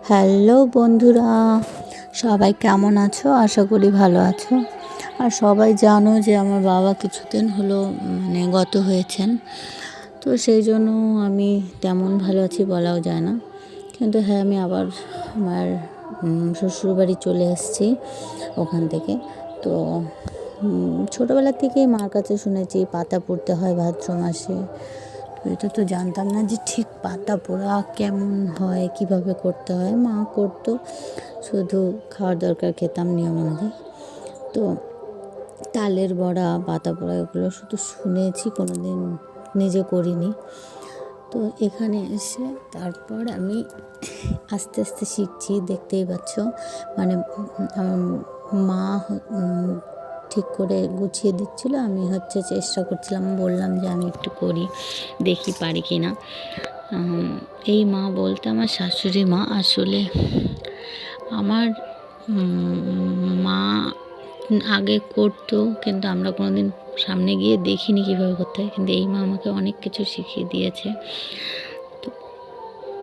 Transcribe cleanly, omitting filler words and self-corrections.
Hello বন্ধুরা, সবাই কেমন আছো? আশা করি ভালো আছো। আর সবাই জানো যে আমার বাবা কিছুদিন হলো গত হয়েছেন। তো সেই জন্য আমি তেমন ভালো আছি বলাও যায় না। কিন্তু হ্যাঁ, আমি আবার আমার শ্বশুরবাড়ি চলে এসেছি ওখান থেকে। তো ছোটোবেলা থেকেই মার কাছে শুনেছি পাতা পড়তে হয় ভাদ্র মাসে। তো এটা তো জানতাম না যে ঠিক পাতা পোড়া কেমন হয়, কিভাবে করতে হয়। মা করতো, শুধু খাওয়ার দরকার খেতাম নিয়ম অনুযায়ী। তো তালের বড়া, পাতা পোড়া এগুলো শুধু শুনেছি, কোনো দিন নিজে করিনি। তো এখানে এসে তারপর আমি আস্তে আস্তে শিখছি, দেখতেই পাচ্ছ। আমার মা ঠিক করে গুছিয়ে দিচ্ছিলো, আমি চেষ্টা করছিলাম, বললাম যে আমি একটু করি, দেখি পারি কি না। এই মা বলতে আমার শাশুড়ি মা। আসলে আমার মা আগে করতো, কিন্তু আমরা কোনোদিন সামনে গিয়ে দেখিনি কীভাবে করতে হয়। কিন্তু এই মা আমাকে অনেক কিছু শিখিয়ে দিয়েছে।